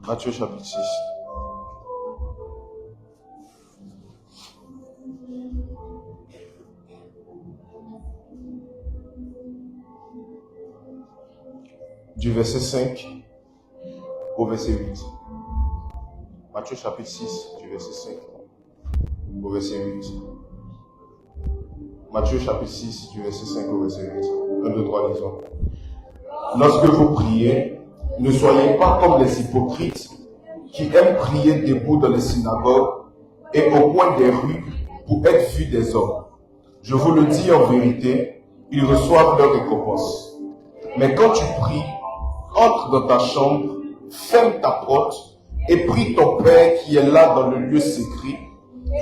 Matthieu chapitre 6. Du verset 5 au verset 8. Matthieu chapitre 6, du verset 5 au verset 8. Matthieu chapitre 6, du verset 5 au verset 8. 1, 2, 3, disons. Lorsque vous priez, ne soyez pas comme les hypocrites qui aiment prier debout dans les synagogues et au coin des rues pour être vus des hommes. Je vous le dis en vérité, ils reçoivent leur récompense. Mais quand tu pries, entre dans ta chambre, ferme ta porte et prie ton Père qui est là dans le lieu secret,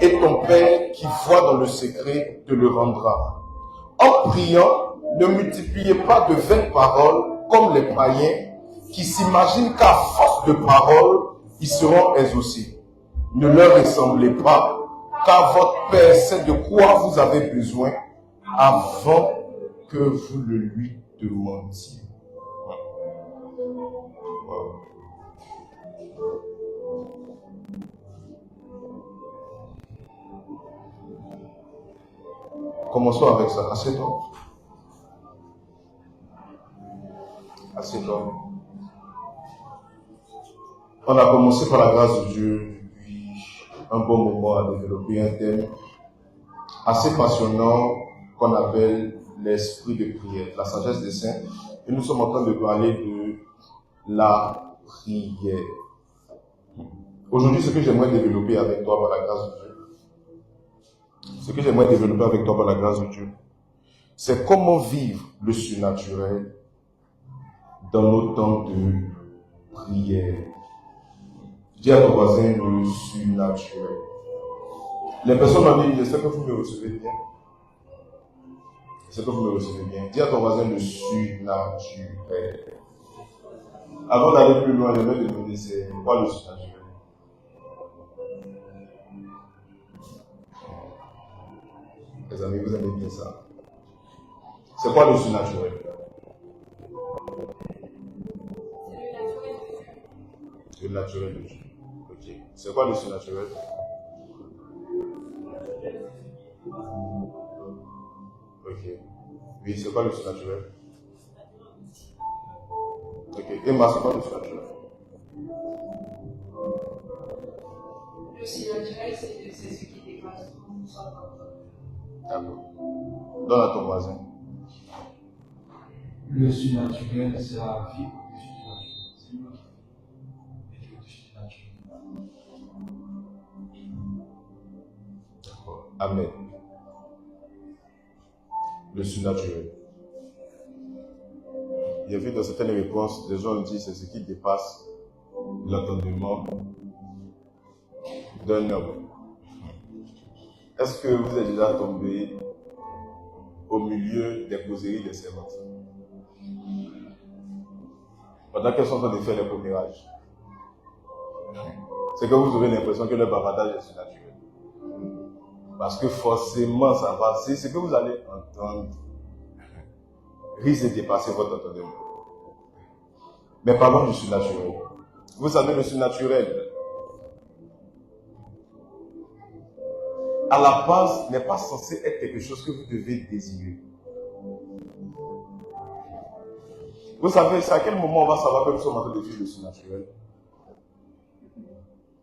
et ton Père qui voit dans le secret te le rendra. En priant, ne multipliez pas de vaines paroles comme les païens qui s'imaginent qu'à force de paroles, ils seront exaucés. Ne leur ressemblez pas, car votre Père sait de quoi vous avez besoin avant que vous le lui demandiez. Commençons avec ça. Assieds-toi. Assieds-toi. On a commencé par la grâce de Dieu depuis un bon moment à développer un thème assez passionnant qu'on appelle l'esprit de prière, la sagesse des saints. Et nous sommes en train de parler de la prière. Aujourd'hui, ce que j'aimerais développer avec toi par la grâce de Dieu, c'est comment vivre le surnaturel dans nos temps de prière. Dis à ton voisin le surnaturel. Les personnes m'ont dit, j'espère que vous me recevez bien. J'espère que vous me recevez bien. Dis à ton voisin le surnaturel. Avant d'aller plus loin, j'aimerais te demander c'est quoi le surnaturel? Les amis, vous aimez bien ça. C'est quoi le surnaturel? Le naturel de Dieu. Ok. C'est quoi le surnaturel? Ok. Oui, c'est quoi le surnaturel? Ok. Emma, c'est quoi le surnaturel? Le surnaturel, c'est ce qui dépasse tout ça. D'accord. Donne à ton voisin. Le surnaturel, c'est la vie au surnaturel. D'accord. Amen. Le surnaturel. Il y a vu dans certaines réponses, les gens disent c'est ce qui dépasse l'entendement d'un homme. Est-ce que vous êtes déjà tombé au milieu des causeries des servantes pendant qu'elles sont en train de faire les commérages? C'est que vous aurez l'impression que le bavardage est surnaturel. Parce que forcément, ça va. C'est ce que vous allez entendre risque de dépasser votre entendement. Mais parlons du surnaturel. Vous savez, le surnaturel, à la base, n'est pas censé être quelque chose que vous devez désirer. Vous savez, c'est à quel moment on va savoir que nous sommes en train de vivre le surnaturel?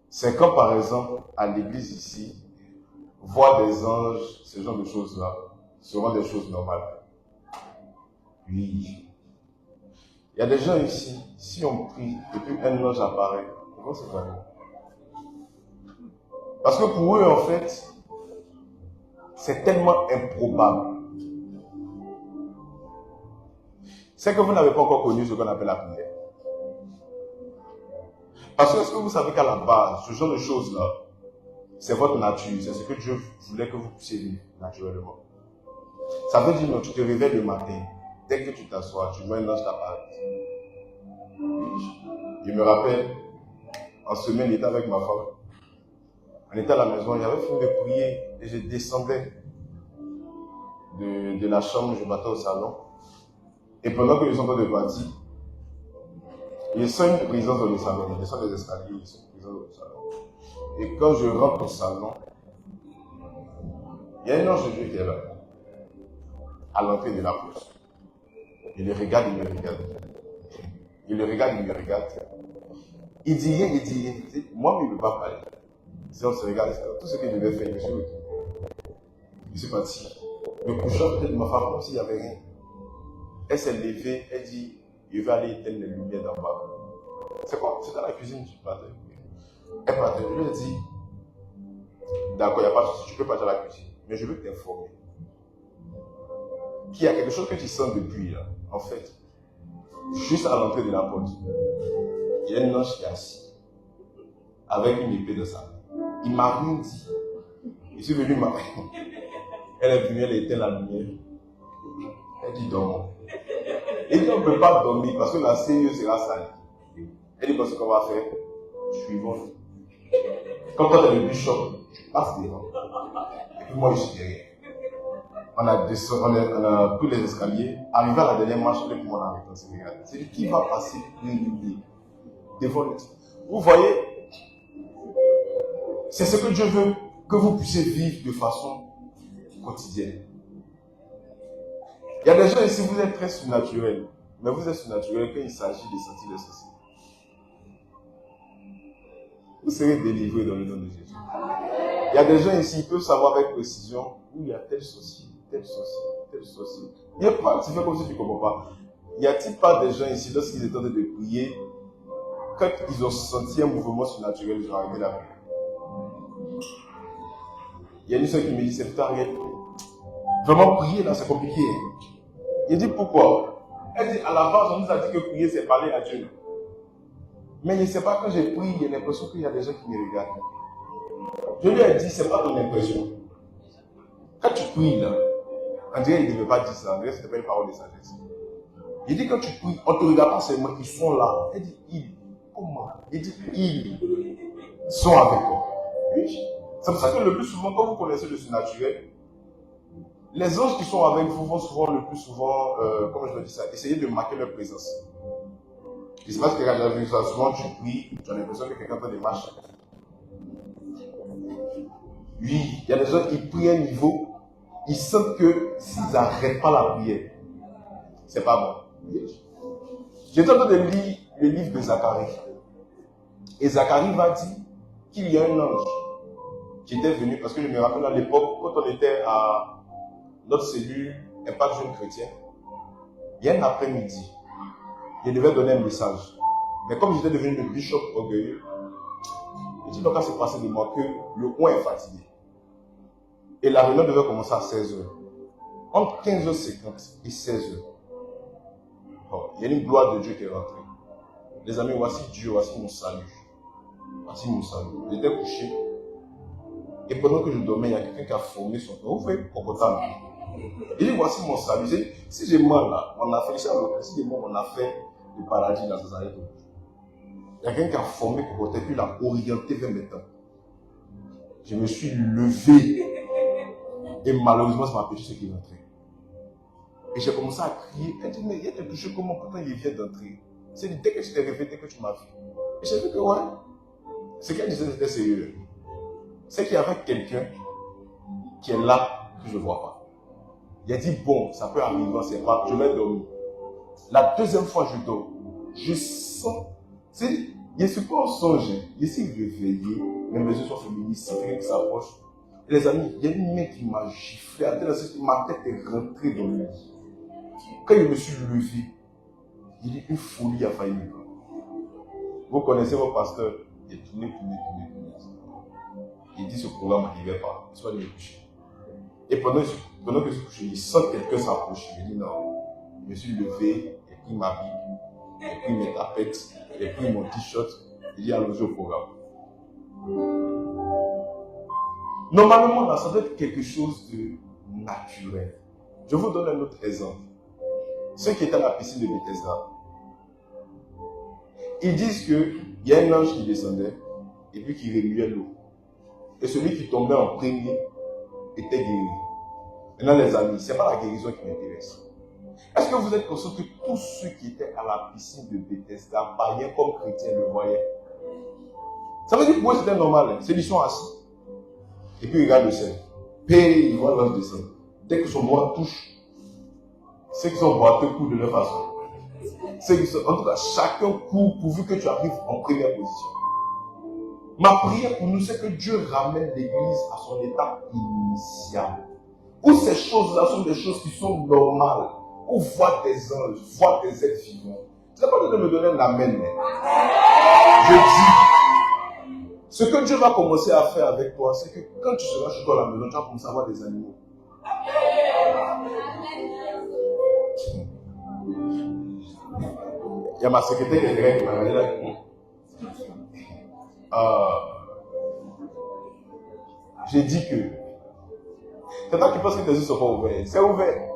C'est quand, par exemple, à l'église ici, voir des anges, ce genre de choses-là, seront des choses normales. Oui. Il y a des gens ici, si on prie et puis un ange apparaît, ils vont se faire. Parce que pour eux, en fait, c'est tellement improbable. C'est que vous n'avez pas encore connu ce qu'on appelle la prière. Parce que est-ce que vous savez qu'à la base, ce genre de choses-là, c'est votre nature, c'est ce que Dieu voulait que vous puissiez vivre naturellement. Ça veut dire que tu te réveilles le matin, dès que tu t'assois, tu vois un ange t'apparaître. Je me rappelle, en semaine, j'étais avec ma femme. On était à la maison, j'avais fini de prier et je descendais de la chambre, je battais au salon. Et pendant que je suis en train de partir, Je sens une présence dans le salon. Je descends les escaliers, je sens une présence dans le salon. Et quand je rentre au salon, il y a un ange de Dieu qui est là, à l'entrée de la porte. Il le regarde, il me regarde. Il le regarde, il me regarde. Il dit rien, il dit rien. Moi, il ne veut pas parler. Si on se regarde, tout ce que je devais faire, je suis retourné. Je suis parti. Me couchant peut-être ma femme, comme s'il n'y avait rien. Elle s'est levée, elle dit, je vais aller éteindre les lumières d'en bas. C'est quoi? C'est dans la cuisine, je partais. Elle partait. Je lui ai dit, d'accord, il n'y a pas de souci, tu peux partir à la cuisine. Mais je veux t'informer qu'il y a quelque chose que tu sens depuis là. En fait, juste à l'entrée de la porte, il y a un ange qui est assis avec une épée de sang. Il m'a rien dit. Je suis venu m'appeler. Elle est venue, elle a éteint la lumière. Elle dit dormons. Elle dit on ne peut pas dormir parce que la CE sera sale. Elle dit parce qu'on va faire, suivons. Quand toi tu es le bishop, tu passes devant. Et puis moi je suis derrière. On a pris les escaliers. Arrivé à la dernière marche, elle est pour moi en Sénégal. C'est lui qui va passer devant nous. Vous voyez, c'est ce que Dieu veut, que vous puissiez vivre de façon quotidienne. Il y a des gens ici, vous êtes très surnaturels, mais vous êtes surnaturels quand il s'agit de sentir les sorciers. Vous serez délivrés dans le nom de Jésus. Il y a des gens ici, ils peuvent savoir avec précision où il y a tel sorcier, tel sorcier, tel sorcier. Il n'y a pas, tu fais comme si tu ne comprends pas. Y a-t-il pas des gens ici, lorsqu'ils étaient en train de prier, quand ils ont senti un mouvement surnaturel, ils ont arrêté la prière? Il y a une soeur qui me dit, c'est tout arrête. Vraiment, prier là, c'est compliqué. Il dit pourquoi? Elle dit, à la base, on nous a dit que prier, c'est parler à Dieu. Mais je ne sais pas, quand j'ai prié, j'ai l'impression qu'il y a des gens qui me regardent. Je lui ai dit, c'est pas ton impression. Quand tu pries là, on dirait qu'il ne devait pas dire ça, on dirait que ce n'était pas une parole de sagesse. Il dit, quand tu pries, on ne te regarde pas seulement, ils sont là. Elle dit, ils. Comment? Il dit, ils sont avec toi. Oui. C'est pour ça que le plus souvent, quand vous connaissez le surnaturel, les anges qui sont avec vous vont souvent, le plus souvent, comment je veux dire ça, essayer de marquer leur présence. Je ne sais pas si quelqu'un a déjà vu ça. Souvent, tu pries, tu as l'impression que quelqu'un fait des marches. Oui, il y a des gens qui prient à un niveau, ils sentent que s'ils n'arrêtent pas la prière, c'est pas bon. J'étais en train de lire le livre de Zacharie. Et Zacharie va dire qu'il y a un ange qui était venu, parce que je me rappelle à l'époque, quand on était à notre cellule, Impact Jeune Chrétien, il y a un après-midi, je devais donner un message. Mais comme j'étais devenu le bishop orgueilleux, il dit donc à se passer de moi que le roi est fatigué. Et la réunion devait commencer à 16h. Entre 15h50 et 16h, il y a une gloire de Dieu qui est rentrée. Les amis, voici Dieu, voici mon salut. Voici mon salut. J'étais couché. Et pendant que je dormais, il y a quelqu'un qui a formé son corps. Vous voyez, confortable. Il dit, voici mon salut. Si j'ai mal là, on a fait ça, si j'ai mal, on a fait le paradis dans ce arrêts. Il y a quelqu'un qui a formé Cocotet, puis il a orienté vers mes temps. Je me suis levé. Et malheureusement, ça m'a empêché ce qui est entré. Et j'ai commencé à crier. Elle dit, mais il y a quelque chose comment pourtant il vient d'entrer. C'est dit, dès que tu t'es réveillé, dès que tu m'as vu. Et j'ai vu que ouais. Ce qu'elle disait, c'était sérieux. C'est qu'il y avait quelqu'un qui est là que je ne vois pas. Il a dit, bon, ça peut arriver, c'est pas, je vais dormir. La deuxième fois, je dors. Je sens, je suis pas en songe. Je suis réveillé, mes yeux sont féministes, c'est quelqu'un qui s'approche. Et les amis, il y a une main qui m'a giflé, ma tête est rentrée dans le lit. Quand je me suis levé, il dit, une folie a failli me prendre. Vous connaissez vos pasteurs, il est tourné. Il dit, ce programme n'arrivait pas, il soit allé me coucher. Et pendant que je suis couché, il sent quelqu'un s'approcher. Je dis non. Je me suis levé, j'ai pris ma Bible, j'ai pris mes tapettes, j'ai pris mon t-shirt, il dit allons-y au programme. Normalement, là, ça doit être quelque chose de naturel. Je vous donne un autre exemple. Ceux qui étaient à la piscine de Bethesda, ils disent qu'il y a un ange qui descendait et puis qui remuait l'eau. Et celui qui tombait en premier était guéri. Maintenant, les amis, ce n'est pas la guérison qui m'intéresse. Est-ce que vous êtes conscient que tous ceux qui étaient à la piscine de Bethesda, païens comme chrétiens, le voyaient? Ça veut dire que pour eux c'était normal. C'est qu'ils sont assis. Et puis ils regardent le ciel. Puis ils voient l'ange descendre. Dès que son doigt touche, ceux qui sont boiteux courent de leur façon. En tout cas, chacun court pourvu que tu arrives en première position. Ma prière pour nous, c'est que Dieu ramène l'Église à son état initial. Où ces choses-là sont des choses qui sont normales. Où voir des anges, voir des êtres vivants. Tu n'as pas besoin de me donner un amen. Je dis, ce que Dieu va commencer à faire avec toi, c'est que quand tu seras chez toi à la maison, tu vas commencer à voir des animaux. Il y a ma secrétaire qui est derrière qui m'a regardé là. J'ai dit que c'est toi qui penses que tes yeux sont pas ouverts. C'est ouvert.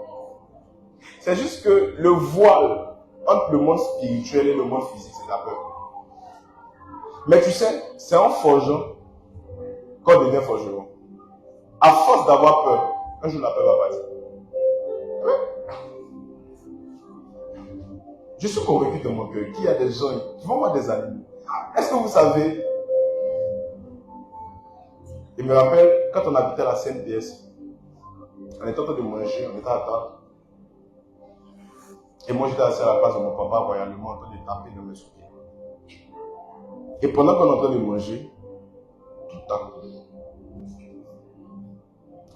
C'est juste que le voile entre le monde spirituel et le monde physique, c'est la peur. Mais tu sais, c'est en forgeant qu'on devient forgeron. À force d'avoir peur, un jour la peur va partir. Je suis convaincu de mon cœur qu'il y a des gens qui vont voir des animaux. Est-ce que vous savez, il me rappelle quand on habitait à la CNDS, on était en train de manger, on était à table. Et moi j'étais assis à la place de mon papa, royalement en train de taper dans mes soupieds. Et pendant qu'on est en train de manger, tout à coup.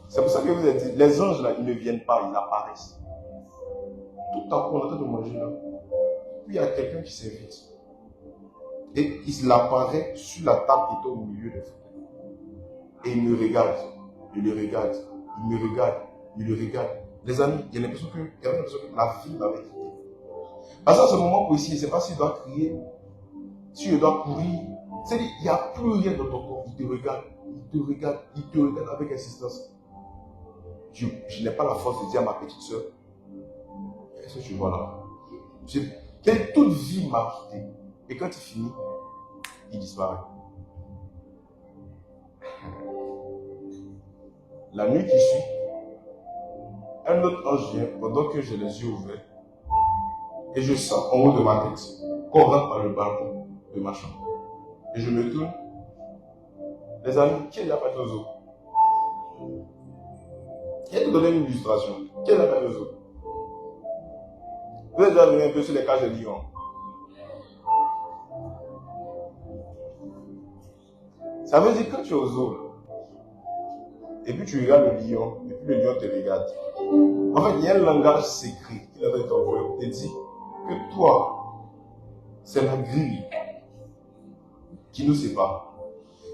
C'est pour ça que je vous ai dit, les anges là, ils ne viennent pas, ils apparaissent. Tout à coup, on est en train de manger là. Puis il y a quelqu'un qui s'invite. Et il apparaît sur la table qui est au milieu des fauteuils. Et il me regarde. Il le regarde. Il me regarde. Il le regarde. Les amis, il y a l'impression que la vie m'avait quitté. Parce qu'à ce moment précis, je ne sais pas s'il doit crier, s'il doit courir. C'est-à-dire, il n'y a plus rien dans ton corps. Il te regarde. Il te regarde. Il te regarde avec insistance. Je n'ai pas la force de dire à ma petite soeur, qu'est-ce que tu vois là? Toute vie m'a quitté. Et quand il finit, il disparaît. La nuit qui suit, un autre ange vient pendant que j'ai les yeux ouverts. Et je sens en haut de ma tête qu'on rentre par le balcon de ma chambre. Et je me tourne. Les amis, qui est la patte aux eaux? Qui a te donné une illustration? Qui est la patte aux eaux? Vous êtes déjà venu un peu sur les cages de lions. Ça veut dire que quand tu es aux eaux, et puis tu regardes le lion, et puis le lion te regarde. En fait, il y a un langage secret qu'il avait t'envoyé pour te dire que toi, c'est la grille qui nous sépare.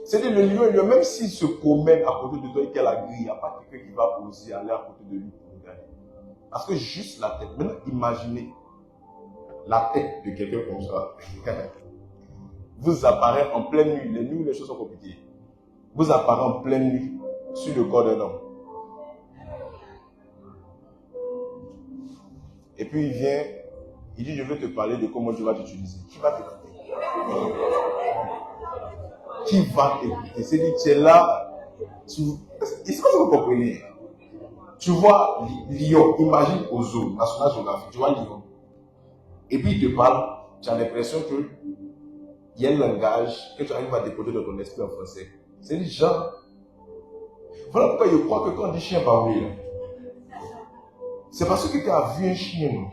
C'est-à-dire le lion, même s'il se promène à côté de toi et qu'il y a la grille, il n'y a pas quelqu'un qui va oser aller à côté de lui pour regarder. Parce que juste la tête, maintenant imaginez la tête de quelqu'un comme ça. Vous apparaît en pleine nuit, les nuits où les choses sont compliquées. Vous apparaît en pleine nuit sur le corps d'un homme. Et puis il vient, il dit je veux te parler de comment tu vas t'utiliser. Qui va t'écouter? Qui va t'écouter? C'est-à-dire tu es là, est-ce que vous comprenez? Tu vois lion, imagine aux zoo, National Geographic, tu vois lion. Et puis il te parle, tu as l'impression que il y a un langage que tu arrives à décoder dans ton esprit en français. C'est des gens. Voilà pourquoi je crois que quand on dit chien barbouillé, c'est parce que tu as vu un chien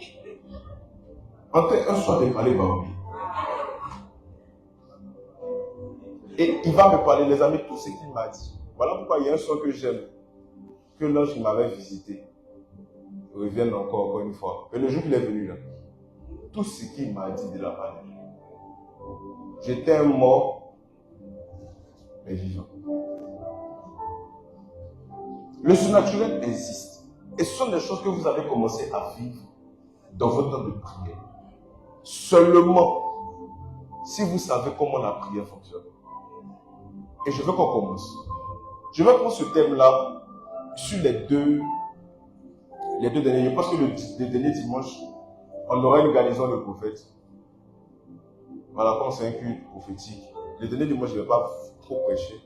en train un soir de parler barbouillé. Et il va me parler, les amis, tout ce qu'il m'a dit. Voilà pourquoi il y a un son que j'aime, que l'ange qui m'avait visité revienne encore une fois. Et le jour qu'il est venu là, tout ce qu'il m'a dit de la part de Dieu. J'étais un mort, mais vivant. Le surnaturel existe. Et ce sont des choses que vous avez commencé à vivre dans votre temps de prière. Seulement, si vous savez comment la prière fonctionne. Et je veux qu'on commence. Je vais prendre ce thème-là sur les deux derniers. Je pense que le dernier dimanche, on aura une garnison de prophètes. Voilà, comme c'est un culte prophétique. Le dernier dimanche, je ne vais pas trop prêcher.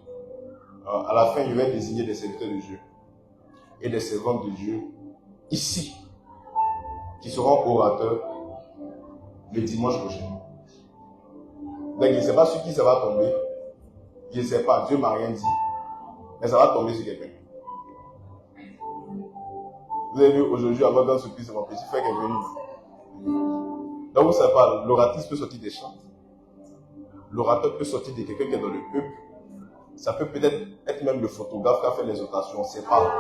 À la fin, je vais désigner des serviteurs de Dieu et des servantes de Dieu ici qui seront orateurs le dimanche prochain. Donc, je ne sais pas sur qui ça va tomber. Je ne sais pas, Dieu ne m'a rien dit. Mais ça va tomber sur quelqu'un. Vous avez vu, aujourd'hui, avant dans ce pays, c'est mon petit frère qui est venu. Donc, vous ne savez pas, l'oratrice peut sortir des chants. L'orateur peut sortir de quelqu'un qui est dans le peuple. Ça peut peut-être être même le photographe qui a fait les rotations, on ne sait pas.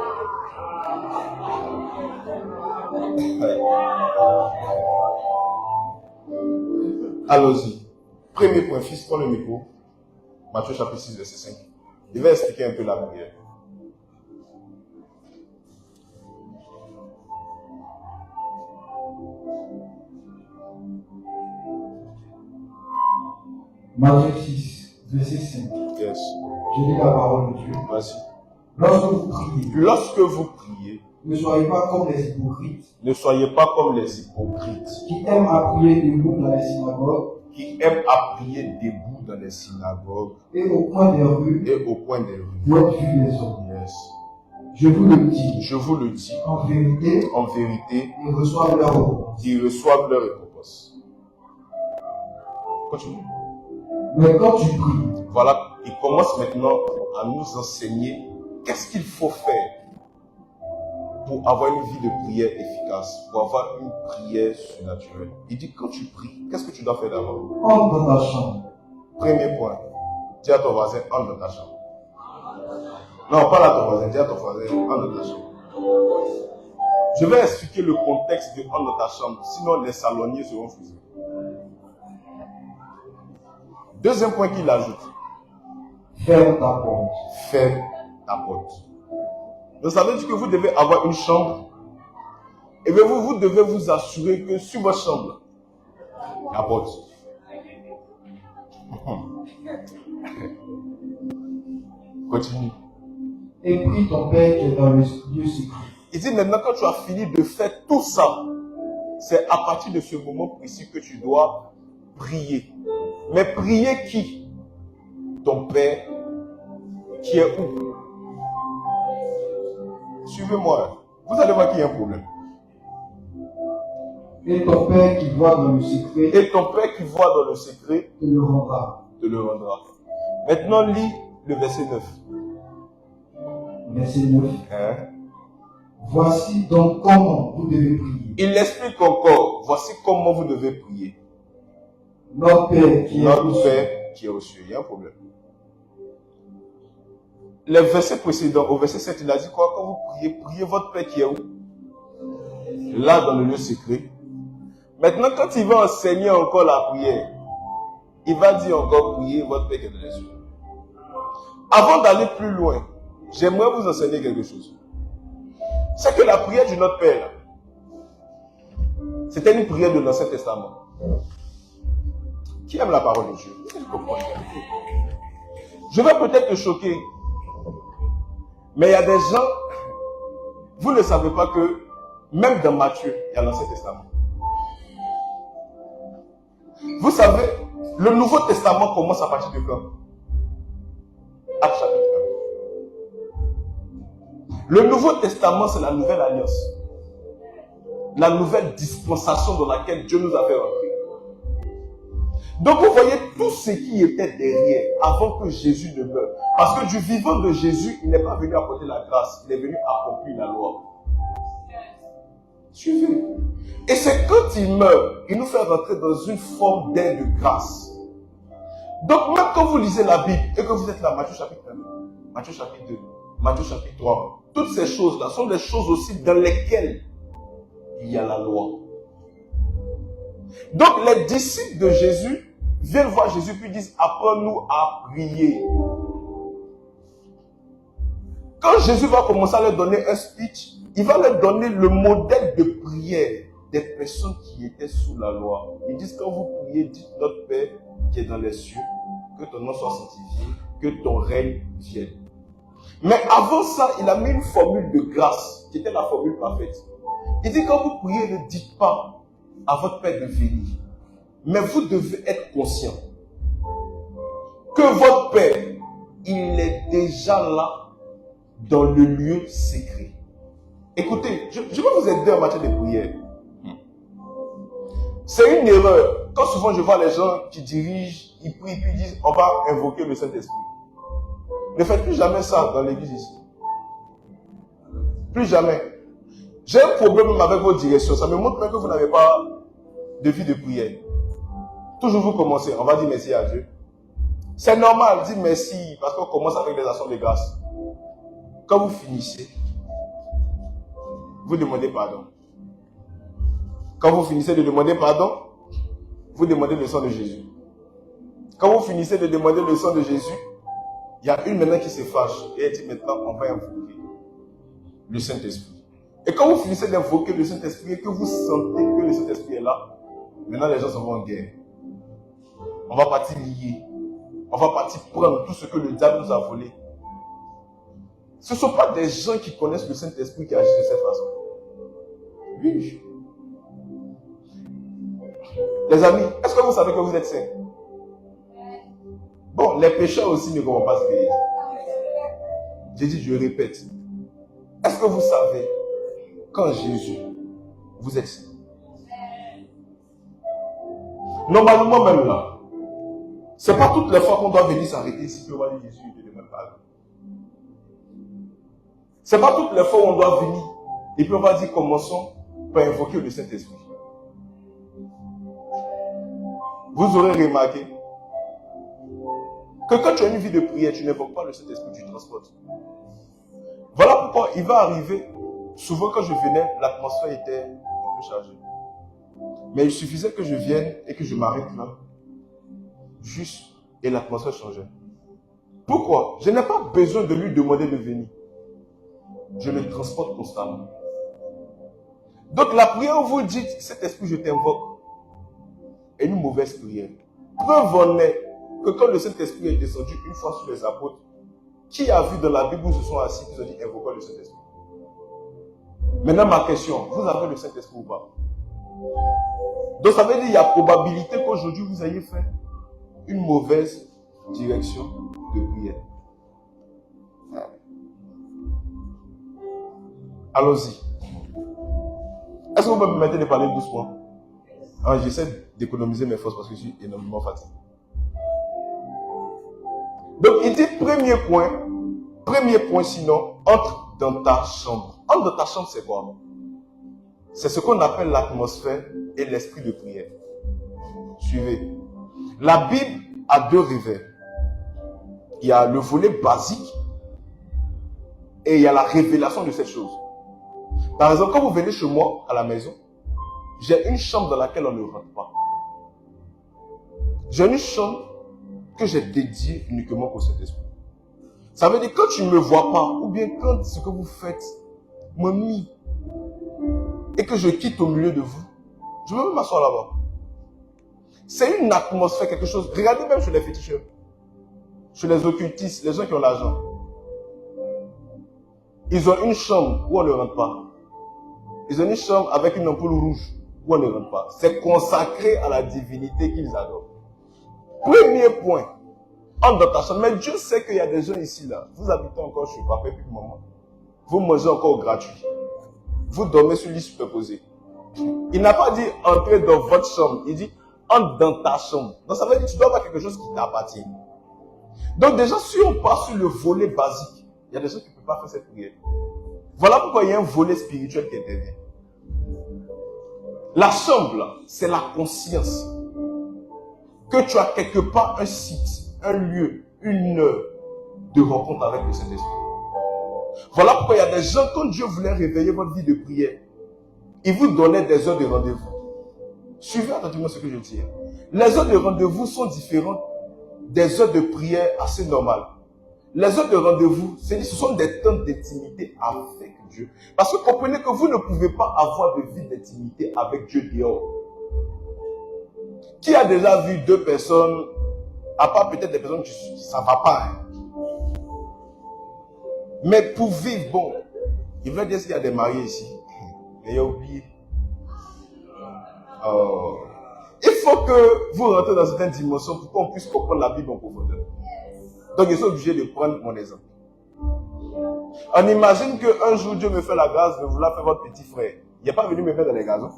Allons-y. Premier point, fils, prends le micro. Matthieu chapitre 6, verset 5. Il va expliquer un peu la prière. Matthieu 6, verset 5. Yes. Je lis la parole de Dieu. Vas-y. Lorsque vous priez, Lorsque vous priez, ne soyez pas comme les hypocrites, ne soyez pas comme les hypocrites qui aiment à prier debout dans les synagogues qui aiment à prier debout dans les synagogues et au coin des rues et au coin des rues. pour être vus des hommes. Yes. Je vous le dis, Je vous le dis, en vérité, en vérité, ils reçoivent leur récompense. ils reçoivent leur récompense. Continue. Mais quand tu pries, Voilà, il commence maintenant à nous enseigner qu'est-ce qu'il faut faire pour avoir une vie de prière efficace, pour avoir une prière surnaturelle. Il dit quand tu pries, qu'est-ce que tu dois faire d'abord? entre dans ta chambre, Premier point, dis à ton voisin, entre dans ta chambre. Non, pas à ton voisin, dis à ton voisin, entre dans ta chambre. Je vais expliquer le contexte de entre dans ta chambre, sinon les salonniers seront fusés. Deuxième point qu'il ajoute, ferme ta porte. ferme ta porte. Donc ça veut dire que vous devez avoir une chambre et bien vous devez vous assurer que sur votre chambre, la porte. Continue. Et prie ton Père qui est dans le lieu secret. Il dit maintenant quand tu as fini de faire tout ça, c'est à partir de ce moment précis que tu dois prier. Mais prier qui? Ton Père qui est où? Suivez-moi. Vous allez voir qu'il y a un problème. Et ton Père qui voit dans le secret Et ton Père qui voit dans le secret te le rendra. te le rendra. Maintenant, lis le verset 9. Verset 9. Hein? Voici donc comment vous devez prier. Il explique encore, voici comment vous devez prier. Notre Père qui est aux Notre cieux. Père qui est aux cieux. Il y a un problème. Le verset précédent, au verset 7, il a dit quoi? Quand vous priez, priez votre Père qui est où? Là, dans le lieu secret. Maintenant, quand il va enseigner encore la prière, il va dire encore priez votre Père qui est dans les cieux. Avant d'aller plus loin, j'aimerais vous enseigner quelque chose. C'est que la prière du Notre Père, c'était une prière de l'Ancien Testament. Qui aime la parole de Dieu? Je vais peut-être te choquer, mais il y a des gens, vous ne savez pas que même dans Matthieu, il y a l'Ancien Testament. Vous savez, le Nouveau Testament commence à partir de quand? Actes chapitre 1. Le Nouveau Testament, c'est la nouvelle alliance. La nouvelle dispensation dans laquelle Dieu nous a fait rentrer. Donc vous voyez tout ce qui était derrière avant que Jésus ne meure. Parce que du vivant de Jésus, il n'est pas venu apporter la grâce, il est venu accomplir la loi. Suivez. Et c'est quand il meurt, il nous fait rentrer dans une forme d'aide de grâce. Donc même quand vous lisez la Bible et que vous êtes là, Matthieu chapitre 1, Matthieu chapitre 2, Matthieu chapitre 3, toutes ces choses-là sont des choses aussi dans lesquelles il y a la loi. Donc les disciples de Jésus viennent voir Jésus puis disent apprends-nous à prier. Quand Jésus va commencer à leur donner un speech, il va leur donner le modèle de prière des personnes qui étaient sous la loi. Ils disent quand vous priez, dites notre Père qui est dans les cieux, que ton nom soit sanctifié, que ton règne vienne. Mais avant ça, il a mis une formule de grâce qui était la formule parfaite. Il dit quand vous priez, ne dites pas à votre Père de venir. Mais vous devez être conscient que votre Père, il est déjà là dans le lieu secret. Écoutez, je vais vous aider en matière de prière. C'est une erreur. Quand souvent je vois les gens qui dirigent, ils prient, puis ils disent on va invoquer le Saint-Esprit. Ne faites plus jamais ça dans l'église ici. Plus jamais. J'ai un problème avec vos directions. Ça me montre même que vous n'avez pas de vie de prière. Toujours vous commencez, on va dire merci à Dieu. C'est normal, dire merci, parce qu'on commence avec des actions de grâce. Quand vous finissez, vous demandez pardon. Quand vous finissez de demander pardon, vous demandez le sang de Jésus. Quand vous finissez de demander le sang de Jésus, il y a une maintenant qui se fâche et elle dit maintenant on va invoquer le Saint-Esprit. Et quand vous finissez d'invoquer le Saint-Esprit et que vous sentez que le Saint-Esprit est là, maintenant les gens s'en vont en guerre. On va partir lier. On va partir prendre tout ce que le diable nous a volé. Ce ne sont pas des gens qui connaissent le Saint-Esprit qui agissent de cette façon. Oui. Les amis, est-ce que vous savez que vous êtes saints? Bon, les pécheurs aussi ne vont pas se payer. J'ai dit, je répète. Est-ce que vous savez qu'en Jésus, vous êtes saints? Normalement même là, c'est pas toutes les fois qu'on doit venir s'arrêter ici pour voir Jésus et te demander pardon. C'est pas toutes les fois où on doit venir et puis on va dire commençons par invoquer le Saint-Esprit. Vous aurez remarqué que quand tu as une vie de prière, tu n'invoques pas le Saint-Esprit, tu transportes. Voilà pourquoi il va arriver, souvent quand je venais, l'atmosphère était un peu chargée. Mais il suffisait que je vienne et que je m'arrête là, juste, et l'atmosphère changeait. Pourquoi? Je n'ai pas besoin de lui demander de venir. Je le transporte constamment. Donc la prière où vous dites, cet esprit je t'invoque, est une mauvaise prière. Preuve en est que quand le Saint-Esprit est descendu une fois sur les apôtres, qui a vu dans la Bible où ils se sont assis, ils ont dit invoquons le Saint-Esprit. Maintenant ma question, vous avez le Saint-Esprit ou pas? Donc ça veut dire qu'il y a probabilité qu'aujourd'hui vous ayez fait une mauvaise direction de prière. Allons-y. Est-ce que vous me permettez de parler doucement? J'essaie d'économiser mes forces parce que je suis énormément fatigué. Donc il dit premier point sinon, entre dans ta chambre. Entre dans ta chambre c'est quoi? C'est ce qu'on appelle l'atmosphère et l'esprit de prière. Suivez. La Bible a deux revers. Il y a le volet basique et il y a la révélation de cette chose. Par exemple, quand vous venez chez moi à la maison, j'ai une chambre dans laquelle on ne rentre pas. J'ai une chambre que j'ai dédiée uniquement au Saint-Esprit. Ça veut dire que quand tu ne me vois pas, ou bien quand ce que vous faites me mie, et que je quitte au milieu de vous, je veux m'asseoir là-bas. C'est une atmosphère, quelque chose. Regardez même chez les féticheurs, chez les occultistes, les gens qui ont l'argent. Ils ont une chambre où on ne rentre pas. Ils ont une chambre avec une ampoule rouge où on ne rentre pas. C'est consacré à la divinité qu'ils adorent. Premier point, entre dans ta chambre. Mais Dieu sait qu'il y a des gens ici, là. Vous habitez encore chez papa et puis maman. Vous mangez encore au gratuit. Vous dormez sur lit superposé. Il n'a pas dit entrer dans votre chambre. Il dit entre dans ta chambre. Donc ça veut dire que tu dois avoir quelque chose qui t'appartient. Donc déjà, si on part sur le volet basique, il y a des gens qui ne peuvent pas faire cette prière. Voilà pourquoi il y a un volet spirituel qui intervient. La chambre, là, c'est la conscience que tu as quelque part un site, un lieu, une heure de rencontre avec le Saint-Esprit. Voilà pourquoi il y a des gens, quand Dieu voulait réveiller votre vie de prière, il vous donnait des heures de rendez-vous. Suivez attentivement ce que je dis. Les heures de rendez-vous sont différentes des heures de prière assez normales. Les heures de rendez-vous, ce sont des temps d'intimité avec Dieu. Parce que comprenez que vous ne pouvez pas avoir de vie d'intimité avec Dieu dehors. Qui a déjà vu deux personnes, à part peut-être des personnes qui ça ne va pas, hein? Mais pour vivre, bon, il veut dire qu'il y a des mariés ici. Mais il a oublié. Il faut que vous rentrez dans certaines dimensions pour qu'on puisse comprendre la Bible en profondeur. Donc, ils sont obligés de prendre mon exemple. On imagine qu'un jour, Dieu me fait la grâce de vouloir faire votre petit frère. Il n'est pas venu me faire dans les gazons.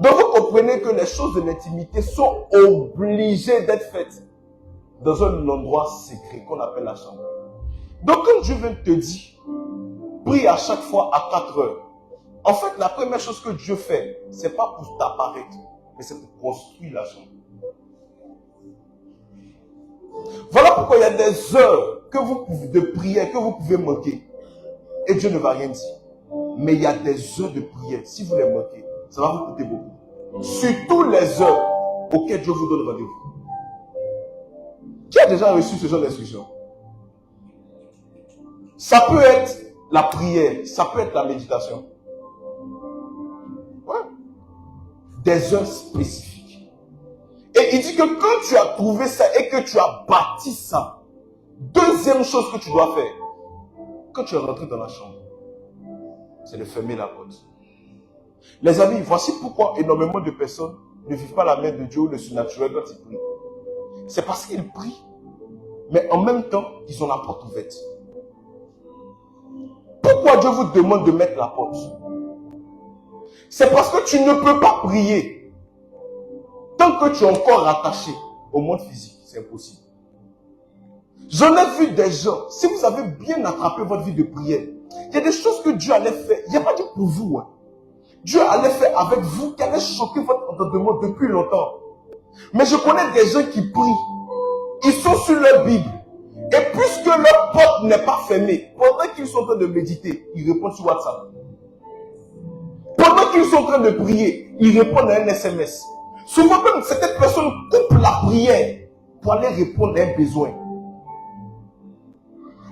Donc vous comprenez que les choses de l'intimité sont obligées d'être faites dans un endroit secret qu'on appelle la chambre. Donc quand Dieu vient te dire, prie à chaque fois à 4 heures. En fait, la première chose que Dieu fait, c'est pas pour t'apparaître, mais c'est pour construire la chambre. Voilà pourquoi il y a des heures de prière que vous pouvez manquer. Et Dieu ne va rien dire. Mais il y a des heures de prière, si vous les manquez, ça va vous coûter beaucoup. Surtout les heures auxquelles Dieu vous donne rendez-vous. Qui a déjà reçu ce genre d'instruction? Ça peut être la prière, ça peut être la méditation. Ouais. Des heures spécifiques. Et il dit que quand tu as trouvé ça et que tu as bâti ça, deuxième chose que tu dois faire, quand tu es rentré dans la chambre, c'est de fermer la porte. Les amis, voici pourquoi énormément de personnes ne vivent pas la main de Dieu ou le surnaturel quand ils prient. C'est parce qu'ils prient, mais en même temps, ils ont la porte ouverte. Pourquoi Dieu vous demande de mettre la porte? C'est parce que tu ne peux pas prier tant que tu es encore attaché au monde physique. C'est impossible. J'en ai vu des gens, si vous avez bien attrapé votre vie de prière, il y a des choses que Dieu allait faire. Il n'y a pas dit pour vous. Hein. Dieu allait faire avec vous, qui allait choquer votre entendement depuis longtemps. Mais je connais des gens qui prient. Ils sont sur leur Bible. Et puisque leur porte n'est pas fermée, pendant qu'ils sont en train de méditer, ils répondent sur WhatsApp. Pendant qu'ils sont en train de prier, ils répondent à un SMS. Souvent même, certaines personnes coupent la prière pour aller répondre à un besoin.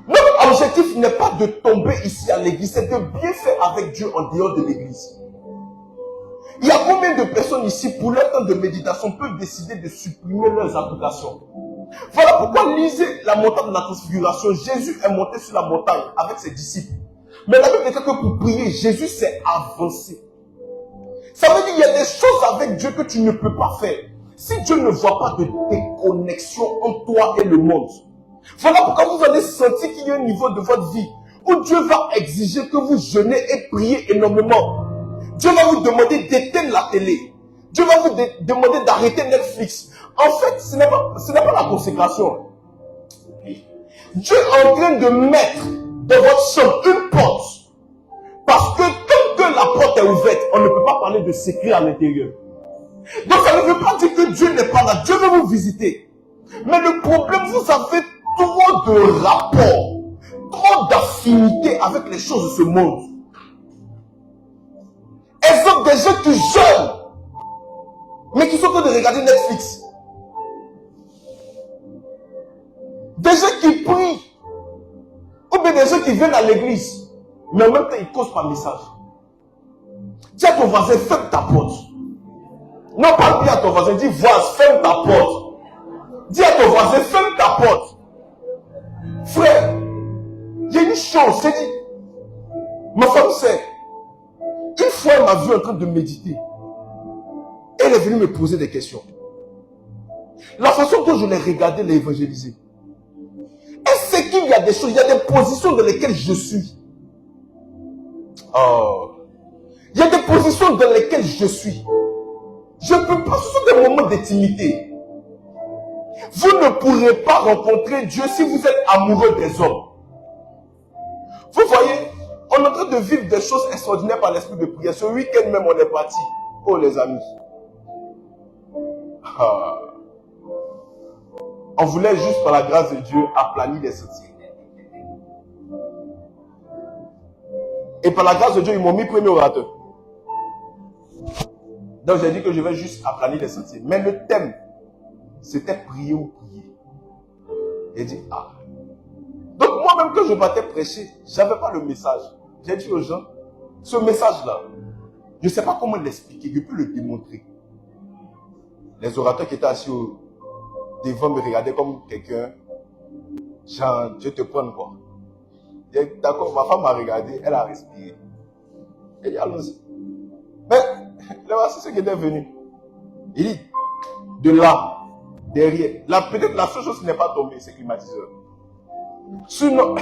Notre objectif n'est pas de tomber ici à l'église, c'est de bien faire avec Dieu en dehors de l'église. Il y a combien de personnes ici, pour leur temps de méditation, peuvent décider de supprimer leurs applications? Voilà pourquoi lisez la montagne de la transfiguration. Jésus est monté sur la montagne avec ses disciples. Mais la Bible dit que pour prier, Jésus s'est avancé. Ça veut dire qu'il y a des choses avec Dieu que tu ne peux pas faire. Si Dieu ne voit pas de déconnexion entre toi et le monde. Voilà pourquoi vous allez sentir qu'il y a un niveau de votre vie où Dieu va exiger que vous jeûnez et priez énormément. Dieu va vous demander d'éteindre la télé. Dieu va vous demander d'arrêter Netflix. En fait, ce n'est pas la consécration. Dieu est en train de mettre dans votre chambre une porte. Parce que tant que la porte est ouverte, on ne peut pas parler de secret à l'intérieur. Donc ça ne veut pas dire que Dieu n'est pas là. Dieu veut vous visiter. Mais le problème, vous avez trop de rapports, trop d'affinités avec les choses de ce monde. Exemple, des gens qui jeûnent, mais qui sont en train de regarder Netflix. Des gens qui prient, ou bien des gens qui viennent à l'église, mais en même temps ils causent par message. Dis à ton voisin, ferme ta porte. Non, parle bien à ton voisin, dis voisin, ferme ta porte. Dis à ton voisin, ferme ta porte. Frère, il y a une chose, c'est dit, ma femme sait, une fois elle m'a vu en train de méditer, elle est venue me poser des questions. La façon dont je l'ai regardé, l'ai évangélisé. Elle sait qu'il y a des choses, il y a des positions dans lesquelles je suis. Oh. Il y a des positions dans lesquelles je suis. Je ne peux pas, ce sont des moments d'intimité. Vous ne pourrez pas rencontrer Dieu si vous êtes amoureux des hommes. Vous voyez, on est en train de vivre des choses extraordinaires par l'esprit de prière. Ce week-end même, on est parti. Oh les amis. Ah. On voulait juste par la grâce de Dieu aplanir les sentiers. Et par la grâce de Dieu, ils m'ont mis premier orateur. Donc j'ai dit que je vais juste aplanir les sentiers. Mais le thème, c'était prier ou prier. J'ai dit, ah. Donc moi-même quand je partais prêcher, je n'avais pas le message. J'ai dit aux gens, ce message-là, je ne sais pas comment l'expliquer, je peux le démontrer. Les orateurs qui étaient assis devant me regarder comme quelqu'un, genre, Dieu te prenne quoi. D'accord, ma femme m'a regardé, elle a respiré. Et dit, allons-y. Mais, là, voici ce qui était venu. Il dit, de là, derrière, là, peut-être la seule chose qui n'est pas tombée, c'est climatiseur. Sinon,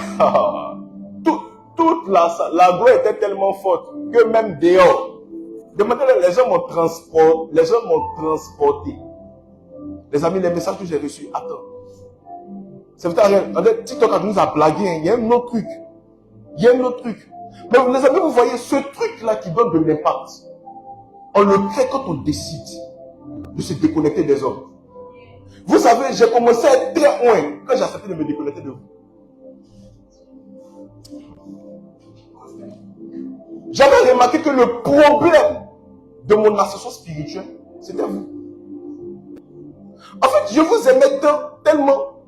toute la gloire était tellement forte que même dehors, Demandez-le, les gens m'ont transporté. Les amis, les messages que j'ai reçus, attends. C'est vrai, TikTok nous a blagué, hein. Il y a un autre truc. Il y a un autre truc. Mais les amis, vous voyez, ce truc-là qui donne de l'impact, on le crée quand on décide de se déconnecter des hommes. Vous savez, j'ai commencé à être très loin quand j'ai accepté de me déconnecter de vous. J'avais remarqué que le problème de mon ascension spirituelle, c'était vous. En fait, je vous aimais tellement.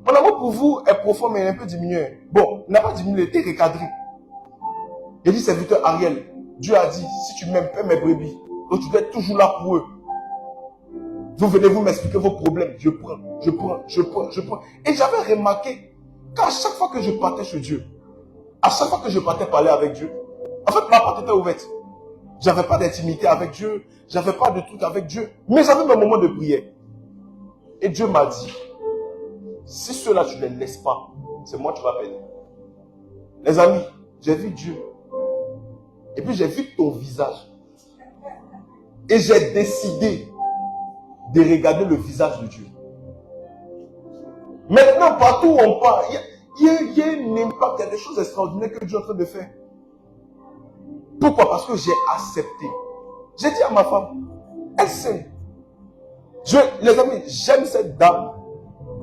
Mon amour pour vous est profond, mais un peu diminué. Bon, il n'a pas diminué, il était recadré. Il dit, serviteur Ariel, Dieu a dit, si tu m'aimes, paie mes brebis. Donc tu dois être toujours là pour eux. Vous venez vous m'expliquer vos problèmes. Je prends. Et j'avais remarqué qu'à chaque fois que je partais chez Dieu, à chaque fois que je partais parler avec Dieu, en fait, ma porte était ouverte. J'avais pas d'intimité avec Dieu, j'avais pas de truc avec Dieu, mais j'avais mes moments de prière. Et Dieu m'a dit, si ceux-là tu ne les laisses pas, c'est moi qui vas perdre. Les amis, j'ai vu Dieu. Et puis j'ai vu ton visage. Et j'ai décidé de regarder le visage de Dieu. Maintenant, partout où on part, il y a un impact, il y a des choses extraordinaires que Dieu est en train de faire. Pourquoi? Parce que j'ai accepté. J'ai dit à ma femme, elle sait. Les amis, j'aime cette dame.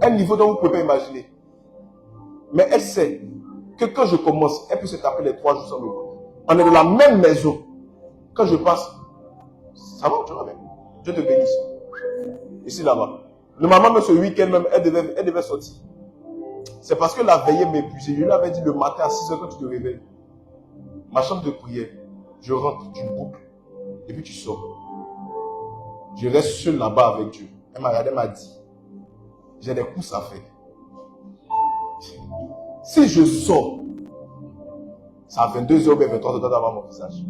Un niveau dont vous ne pouvez pas imaginer. Mais elle sait que quand je commence, elle peut se taper les 3 jours sans me voir. On est dans la même maison. Quand je passe, ça va, tu vois même. Dieu te bénisse. Ici, là-bas. Normalement, même ce week-end, même, elle devait sortir. C'est parce que la veillée m'épuisait. Je lui avais dit le matin à 6h quand tu te réveilles. Ma chambre de prière, je rentre, tu boucles. Et puis tu sors. Je reste seul là-bas avec Dieu. Elle m'a regardé, elle m'a dit, j'ai des courses à faire. Si je sors, c'est à 22h ou 23h d'avoir mon visage.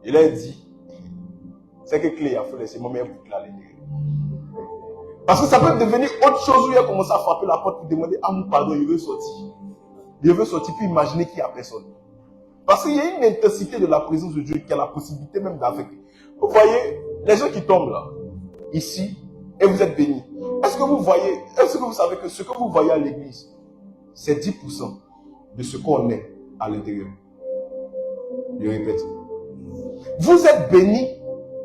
Il a dit, c'est que clé, il faut laisser mon meilleur boucle à l'intérieur. Parce que ça peut devenir autre chose où il a commencé à frapper la porte pour demander, ah mon pardon, il veut sortir. Il veut sortir puis imaginer qu'il n'y a personne. Parce qu'il y a une intensité de la présence de Dieu qui a la possibilité même d'affecter. Vous voyez, les gens qui tombent là, ici, et vous êtes bénis. Est-ce que vous savez que ce que vous voyez à l'église, c'est 10% de ce qu'on est à l'intérieur. Je répète. Vous êtes bénis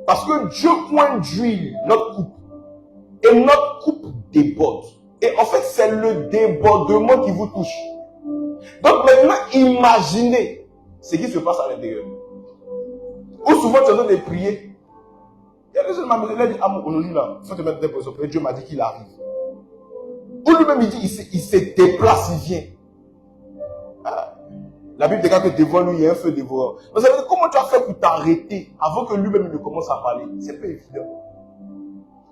parce que Dieu conduit notre coupe. Et notre coupe déborde. Et en fait, c'est le débordement qui vous touche. Donc maintenant, imaginez ce qui se passe à l'intérieur. Ou souvent, tu es en train de prier. Il y a des gens qui m'ont dit, ah, aujourd'hui là, il faut te mettre des positions. Et Dieu m'a dit qu'il arrive. Ou lui-même, il dit, il se déplace, il vient. Ah. La Bible déclare que devant lui, il y a un feu dévorant. Vous savez, comment tu as fait pour t'arrêter avant que lui-même ne commence à parler? C'est pas évident.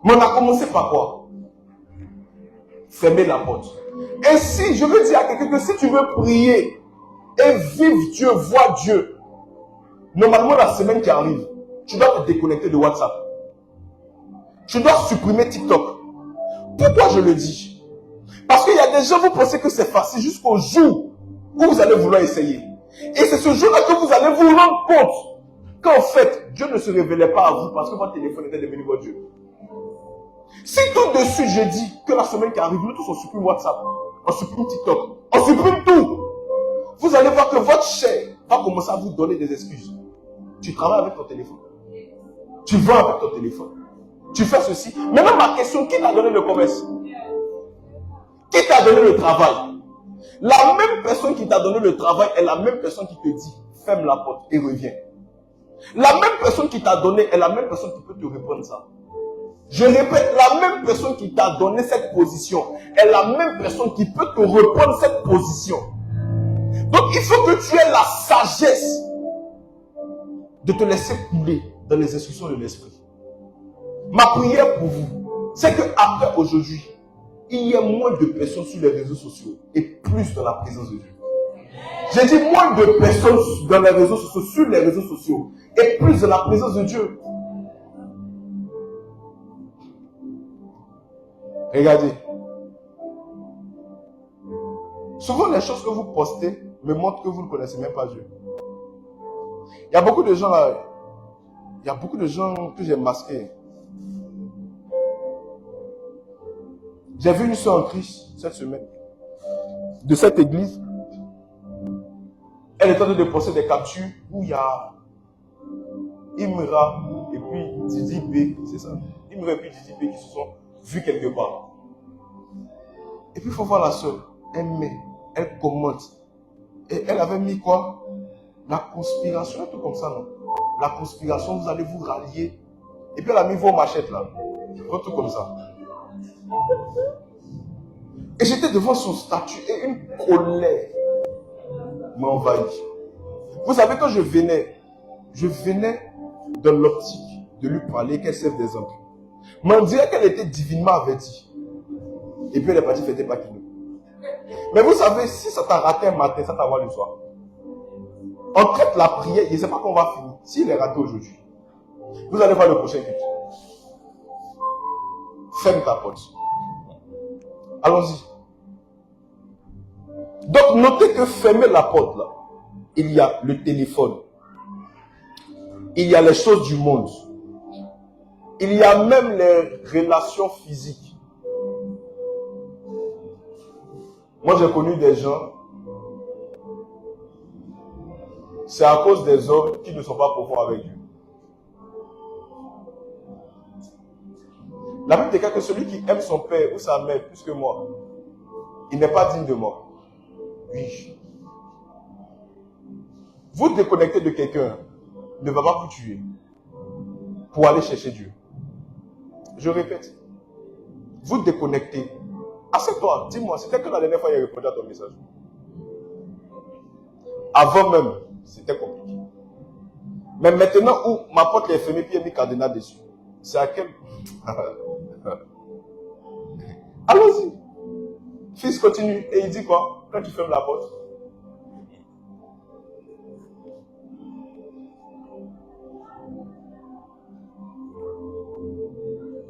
Mais on a commencé par quoi? Fermer la porte. Et si, je veux dire à quelqu'un que si tu veux prier et vivre Dieu, voir Dieu, normalement la semaine qui arrive, tu dois te déconnecter de WhatsApp. Tu dois supprimer TikTok. Pourquoi je le dis? Parce qu'il y a des gens, vous pensez que c'est facile jusqu'au jour où vous allez vouloir essayer. Et c'est ce jour-là que vous allez vous rendre compte qu'en fait, Dieu ne se révélait pas à vous parce que votre téléphone était devenu votre Dieu. Si tout de suite je dis que la semaine qui arrive, nous tous on supprime WhatsApp, on supprime TikTok, on supprime tout, vous allez voir que votre chair va commencer à vous donner des excuses. Tu travailles avec ton téléphone. Tu vends avec ton téléphone. Tu fais ceci. Maintenant, ma question, qui t'a donné le commerce? Qui t'a donné le travail? La même personne qui t'a donné le travail est la même personne qui te dit, ferme la porte et reviens. La même personne qui t'a donné est la même personne qui peut te répondre ça. Je répète, la même personne qui t'a donné cette position est la même personne qui peut te reprendre cette position. Donc, il faut que tu aies la sagesse de te laisser couler dans les instructions de l'esprit. Ma prière pour vous, c'est qu'après aujourd'hui, il y ait moins de personnes sur les réseaux sociaux et plus dans la présence de Dieu. J'ai dit moins de personnes dans les réseaux sociaux, sur les réseaux sociaux et plus dans la présence de Dieu. Regardez. Souvent, les choses que vous postez me montrent que vous ne connaissez même pas Dieu. Il y a beaucoup de gens là. Il y a beaucoup de gens que j'ai masqués. J'ai vu une soeur en Christ cette semaine. De cette église. Elle est en train de poster des captures où il y a Imra et puis Didi B. C'est ça. Imra et puis Didi B qui se sont vus quelque part. Et puis il faut voir la soeur. Elle met, elle commente. Et elle avait mis quoi? La conspiration, un truc comme ça, non? La conspiration, vous allez vous rallier. Et puis elle a mis vos machettes là. Un truc comme ça. Et j'étais devant son statut et une colère m'a envahi. Vous savez, quand je venais dans l'optique de lui parler, qu'elle serve d'exemple. Mais on dirait qu'elle était divinement avertie. Et puis elle est partie fêter Pâques. Mais vous savez, si ça t'a raté un matin, ça t'a raté le soir. On traite la prière, je ne sais pas qu'on va finir. S'il est raté aujourd'hui, vous allez voir le prochain culte. Ferme ta porte. Allons-y. Donc, notez que fermer la porte, là, il y a le téléphone. Il y a les choses du monde. Il y a même les relations physiques. Moi, j'ai connu des gens, c'est à cause des hommes qui ne sont pas profonds avec Dieu. La Bible déclare que celui qui aime son père ou sa mère plus que moi, il n'est pas digne de moi. Oui. Vous déconnecter de quelqu'un ne va pas vous tuer pour aller chercher Dieu. Je répète, vous déconnecter. Assieds-toi, dis-moi, c'était que la dernière fois il a répondu à ton message. Avant même, c'était compliqué. Mais maintenant où ma porte est fermée puis il y a mis cadenas dessus, c'est à quel... Allons-y. Fils continue. Et il dit quoi quand tu fermes la porte?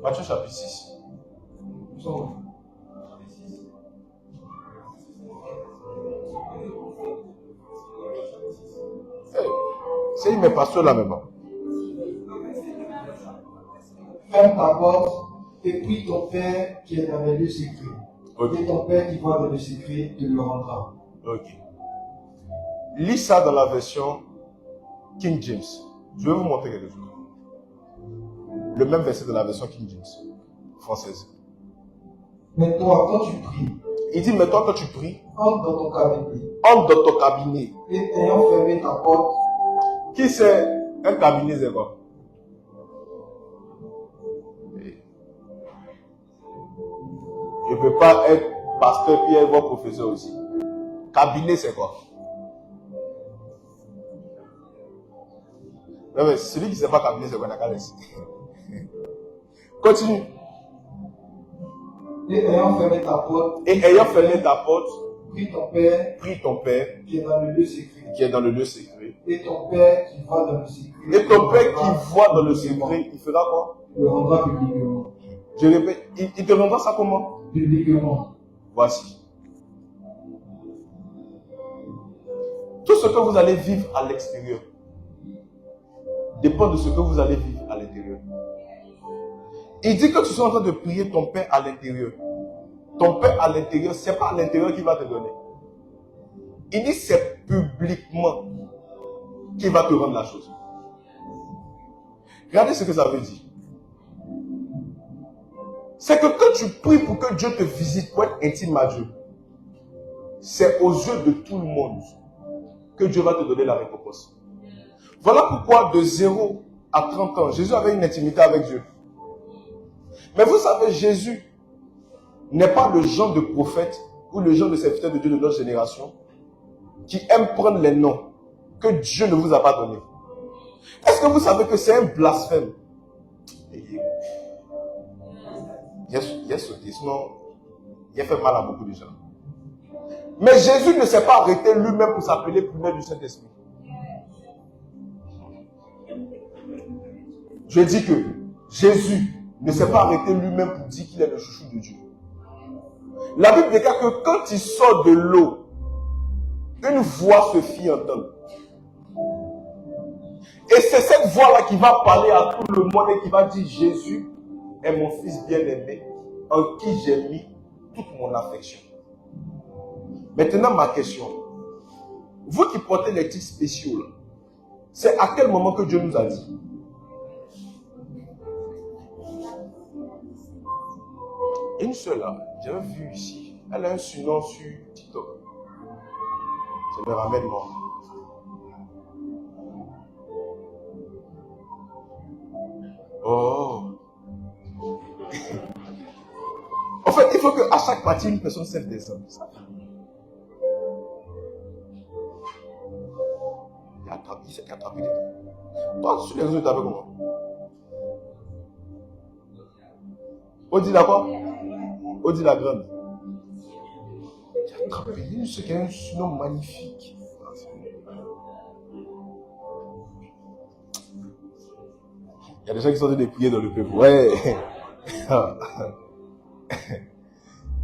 Matthieu chapitre 6. Hey, c'est mes pasteurs là même. Ferme ta porte et prie ton Père qui est dans les lieux secrets. Okay. Et ton Père qui voit dans le secret te le rendra. Ok. Lis ça dans la version King James. Je vais vous montrer quelque chose. Le même verset de la version King James française. Mais toi, quand tu pries, il dit, mais toi, quand tu pries, entre dans ton cabinet. Entre dans ton cabinet. Et ayant fermé ta porte. Qui c'est un cabinet, c'est quoi? Je ne peux pas être pasteur puis être professeur aussi. Cabinet, c'est quoi? Non, mais celui qui ne sait pas cabinet, c'est quoi? On a qu'à laisser. Continue. Et ayant fermé ta porte. Et ayant fermé ta porte. Prie ton Père. Prie ton Père. Qui est dans le lieu secret. Qui est dans le lieu secret. Et ton Père qui voit dans le secret. Et ton Père qui voit dans le secret, il fera quoi? Il le rendra publiquement. Je répète, il te rendra ça comment? Publiquement. Voici. Tout ce que vous allez vivre à l'extérieur dépend de ce que vous allez vivre à l'intérieur. Il dit que tu sois en train de prier ton Père à l'intérieur. Ton Père à l'intérieur, ce n'est pas à l'intérieur qu'il va te donner. Il dit c'est publiquement qu'il va te rendre la chose. Regardez ce que ça veut dire. C'est que quand tu pries pour que Dieu te visite, pour être intime à Dieu, c'est aux yeux de tout le monde que Dieu va te donner la récompense. Voilà pourquoi de 0 à 30 ans, Jésus avait une intimité avec Dieu. Mais vous savez, Jésus n'est pas le genre de prophète ou le genre de serviteur de Dieu de notre génération qui aime prendre les noms que Dieu ne vous a pas donnés. Est-ce que vous savez que c'est un blasphème? Il a sauté, sinon il a fait mal à beaucoup de gens. Mais Jésus ne s'est pas arrêté lui-même pour s'appeler prunelle du Saint-Esprit. Je dis que Jésus ne s'est pas arrêté lui-même pour dire qu'il est le chouchou de Dieu. La Bible déclare que quand il sort de l'eau, une voix se fit entendre. Et c'est cette voix-là qui va parler à tout le monde et qui va dire Jésus est mon fils bien-aimé en qui j'ai mis toute mon affection. Maintenant, ma question. Vous qui portez les titres spéciaux, là, c'est à quel moment que Dieu nous a dit? Une seule là, j'avais vu ici, elle a un surnom sur TikTok. Ça me ramène moi. Oh. En fait, il faut qu'à chaque partie, une personne serve des hommes. Il s'est attrapé. Toi, sur les réseaux, tu t'appelles comment? Odi la quoi? Odi la grande. Tu as attrapé une, ce qui est un surnom magnifique. Il y a des gens qui sont en train de prier dans le peuple. Ouais.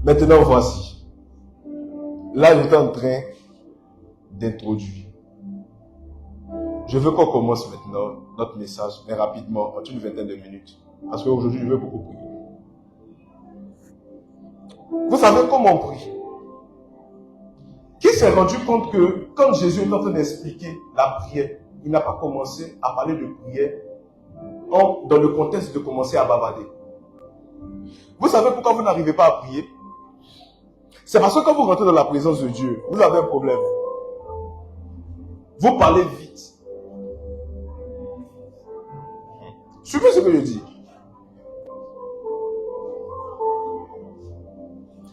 Maintenant, voici. Là, j'étais en train d'introduire. Je veux qu'on commence maintenant notre message, mais rapidement, en une vingtaine de minutes. Parce qu'aujourd'hui, je veux beaucoup prier. Vous savez comment on prie? Qui s'est rendu compte que quand Jésus est en train d'expliquer la prière, il n'a pas commencé à parler de prière dans le contexte de commencer à bavarder. Vous savez pourquoi vous n'arrivez pas à prier? C'est parce que quand vous rentrez dans la présence de Dieu, vous avez un problème. Vous parlez vite. Suivez ce que je dis.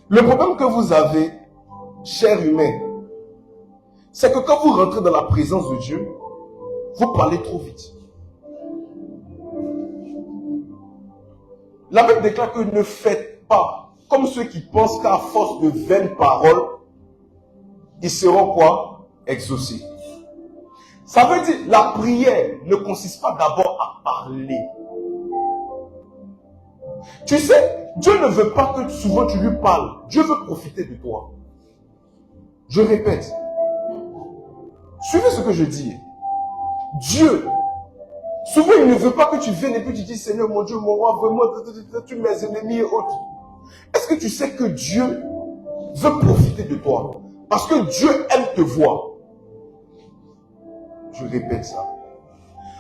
Le problème que vous avez, cher humain, c'est que quand vous rentrez dans la présence de Dieu, vous parlez trop vite. La Bible déclare que ne faites pas comme ceux qui pensent qu'à force de vaines paroles, ils seront quoi? Exaucés. Ça veut dire, la prière ne consiste pas d'abord à parler. Tu sais, Dieu ne veut pas que souvent tu lui parles. Dieu veut profiter de toi. Je répète. Suivez ce que je dis. Dieu, souvent il ne veut pas que tu viennes et puis tu dis, Seigneur mon Dieu, mon roi, vraiment, tu mes ennemis et autres. Est-ce que tu sais que Dieu veut profiter de toi? Parce que Dieu aime te voir. Je répète ça.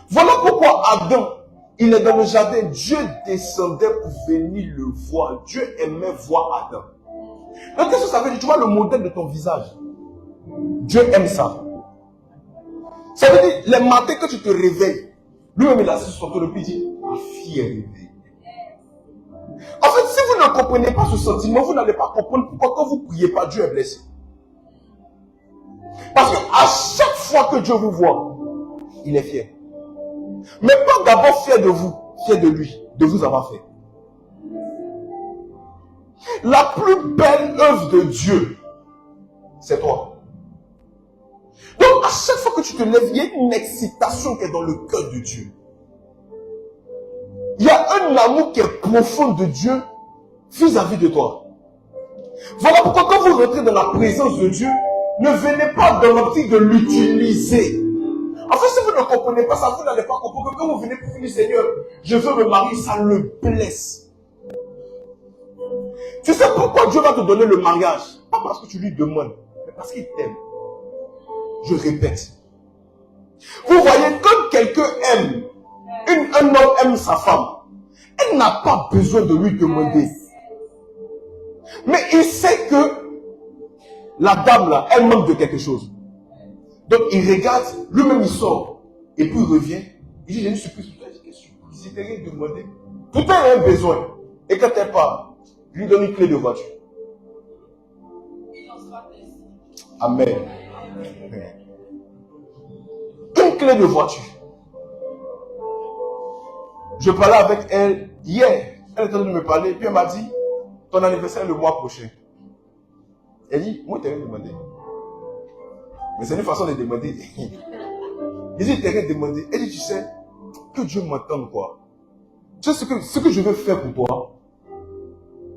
Voilà pourquoi Adam, il est dans le jardin. Dieu descendait pour venir le voir. Dieu aimait voir Adam. Donc qu'est-ce que ça veut dire? Tu vois le modèle de ton visage. Dieu aime ça. Ça veut dire, les matins que tu te réveilles, lui-même il assiste sur toi et puis il dit, ma fille est réveillée. En fait, si vous ne comprenez pas ce sentiment, vous n'allez pas comprendre pourquoi quand vous ne priez pas, Dieu est blessé. Parce qu'à chaque fois que Dieu vous voit, il est fier. Mais pas d'abord fier de vous, fier de lui, de vous avoir fait. La plus belle œuvre de Dieu, c'est toi. Donc à chaque fois que tu te lèves, il y a une excitation qui est dans le cœur de Dieu. Il y a un amour qui est profond de Dieu vis-à-vis de toi. Voilà pourquoi quand vous rentrez dans la présence de Dieu, ne venez pas dans l'optique de l'utiliser. En fait, si vous ne comprenez pas ça, vous n'allez pas comprendre que quand vous venez pour dire Seigneur, je veux me marier, ça le blesse. Tu sais pourquoi Dieu va te donner le mariage? Pas parce que tu lui demandes, mais parce qu'il t'aime. Je répète. Vous voyez, quand quelqu'un aime, un homme aime sa femme, elle n'a pas besoin de lui demander. Mais il sait que la dame là, elle manque de quelque chose. Donc il regarde, lui-même il sort, et puis il revient, il dit j'ai une surprise pour toi, il dit qu'est-ce que surprise? Il t'a rien demandé. Tout le temps il a un besoin. Et quand elle part, il lui donne une clé de voiture. Amen. Une clé de voiture. Je parlais avec elle hier. Elle était en train de me parler. Et puis elle m'a dit, ton anniversaire est le mois prochain. Elle dit, moi, tu t'ai rien demandé. Mais c'est une façon de demander. Il dit, tu t'ai rien demandé. Elle dit, tu sais, que Dieu m'entende quoi. Tu sais ce que je veux faire pour toi,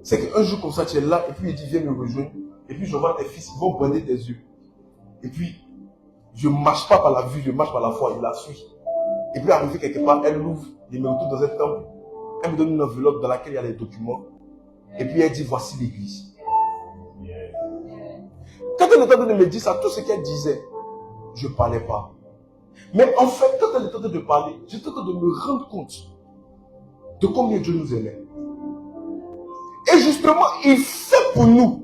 c'est qu'un jour comme ça, tu es là, et puis il dit, viens me rejoindre. Et puis je vois tes fils, ils vont bander tes yeux. Et puis, je ne marche pas par la vue, je marche par la foi. Il la suit. Et puis arrivé quelque part, elle ouvre les métaux dans un temple. Elle me donne une enveloppe dans laquelle il y a les documents. Et puis elle dit, voici l'église. Quand elle était en train de me dire ça, tout ce qu'elle disait, je ne parlais pas. Mais en fait, quand elle était en train de parler, j'étais en train de me rendre compte de combien Dieu nous aimait. Et justement, il fait pour nous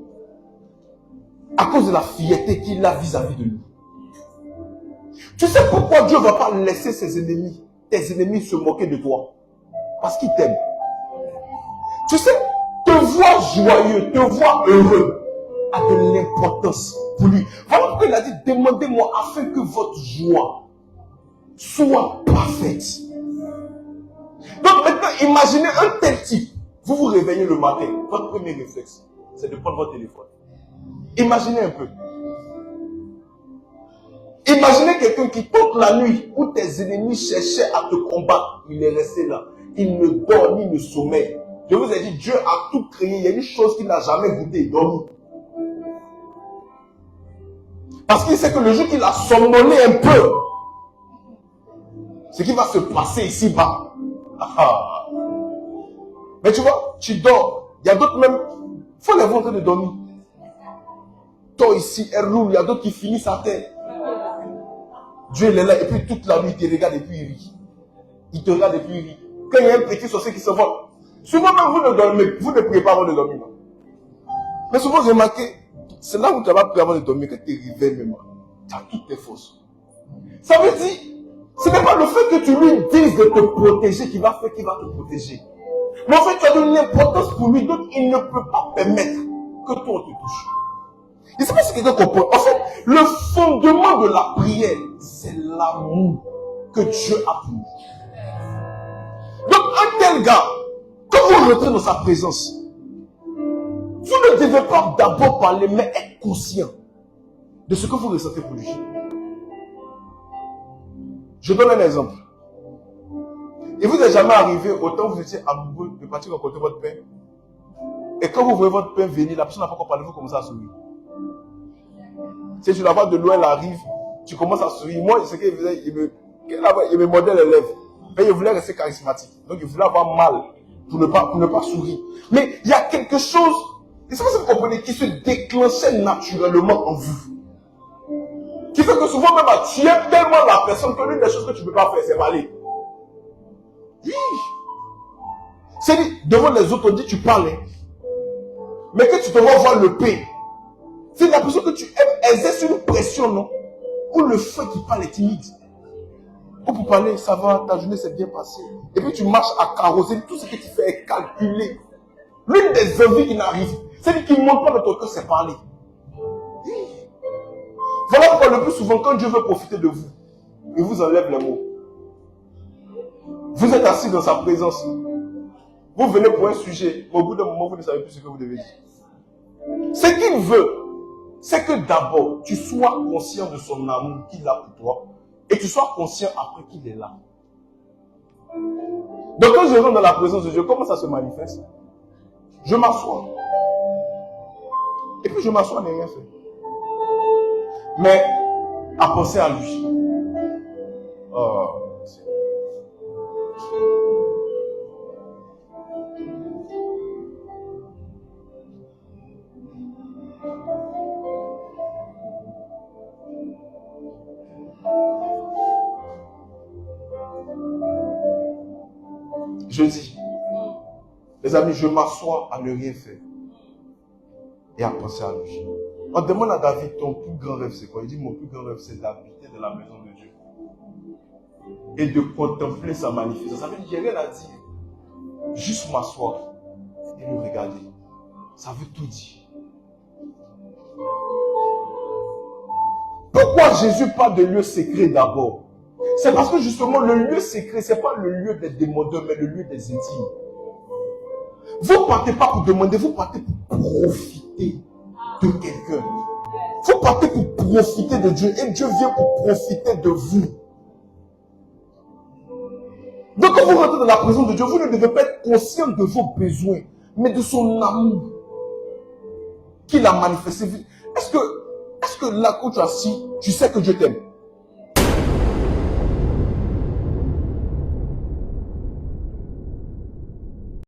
à cause de la fierté qu'il a vis-à-vis de nous. Tu sais pourquoi Dieu ne va pas laisser tes ennemis se moquer de toi? Parce qu'il t'aime. Tu sais, te voir joyeux, te voir heureux a de l'importance pour lui. Voilà pourquoi il a dit, demandez-moi afin que votre joie soit parfaite. Donc maintenant, imaginez un tel type. Vous vous réveillez le matin, votre premier réflexe, c'est de prendre votre téléphone. Imaginez un peu. Imaginez quelqu'un qui, toute la nuit, où tes ennemis cherchaient à te combattre, il est resté là. Il ne dort ni ne sommeille. Je vous ai dit, Dieu a tout créé. Il y a une chose qu'il n'a jamais goûté, dormir. Parce qu'il sait que le jour qu'il a somnolé un peu, ce qui va se passer ici-bas. Mais tu vois, tu dors. Il y a d'autres même, il faut les voir en train de dormir. Toi ici, elle roule, il y a d'autres qui finissent à terre. Dieu il est là et puis toute la nuit il te regarde et puis il rit. Il te regarde et puis il rit. Quand il y a un petit sorcier qui se voit, souvent même vous ne dormez, vous ne priez pas avant de dormir. Mais souvent j'ai remarqué, c'est là où tu vas prier avant de dormir que tu réveilles même. Tu as toutes tes forces. Ça veut dire, ce n'est pas le fait que tu lui dises de te protéger qui va faire qu'il va te protéger. Mais en fait, tu as de l'importance pour lui, donc il ne peut pas permettre que toi on te touche. Je ne sais pas si quelqu'un comprend. En fait, le fondement de la prière, c'est l'amour que Dieu a pour nous. Donc, un tel gars, quand vous rentrez dans sa présence, vous ne devez pas d'abord parler, mais être conscient de ce que vous ressentez pour lui. Je donne un exemple. Il vous est jamais arrivé, autant vous étiez amoureux de partir rencontrer votre père, et quand vous voyez votre père venir, la personne n'a pas encore parlé, vous commencez à sourire. Si tu la vois de loin, elle arrive, tu commences à sourire. Moi, ce qu'il faisait, il me mordait les lèvres. Mais il voulait rester charismatique. Donc, il voulait avoir mal pour ne pas sourire. Mais il y a quelque chose, et c'est pas ça que vous comprenez, qui se déclenchait naturellement en vous. Qui fait que souvent même, tu aimes tellement la personne que l'une des choses que tu ne peux pas faire, c'est parler. Oui. C'est-à-dire, devant les autres, on dit tu parles. Mais que tu te vois voir le paix. C'est la personne que tu aimes exerce une pression, non? Ou le fait qu'il parle est timide. Ou pour parler, ça va, ta journée s'est bien passée. Et puis tu marches à carrosser, tout ce que tu fais est calculé. L'une des envies qui n'arrive, c'est qui ne montre pas dans ton cœur, c'est parler. Voilà pourquoi le plus souvent, quand Dieu veut profiter de vous, il vous enlève les mots. Vous êtes assis dans sa présence. Vous venez pour un sujet, mais au bout d'un moment, vous ne savez plus ce que vous devez dire. Ce qu'il veut, c'est que d'abord, tu sois conscient de son amour qu'il a pour toi et tu sois conscient après qu'il est là. Donc quand je rentre dans la présence de Dieu, comment ça se manifeste? Je m'assois. Et puis je m'assois et rien fait. Mais à penser à lui. Oh, je dis, les amis, je m'assois à ne rien faire et à penser à lui. On demande à David, ton plus grand rêve c'est quoi? Il dit, mon plus grand rêve c'est d'habiter dans la maison de Dieu et de contempler sa magnificence. Ça veut dire, j'ai rien à dire. Juste m'asseoir et le regarder. Ça veut tout dire. Pourquoi Jésus parle de lieu secret d'abord? C'est parce que justement le lieu secret, ce n'est pas le lieu des demandeurs, mais le lieu des intimes. Vous ne partez pas pour demander, vous partez pour profiter de quelqu'un. Vous partez pour profiter de Dieu et Dieu vient pour profiter de vous. Donc quand vous rentrez dans la présence de Dieu, vous ne devez pas être conscient de vos besoins, mais de son amour qu'il a manifesté. Est-ce que là où tu es assis, tu sais que Dieu t'aime?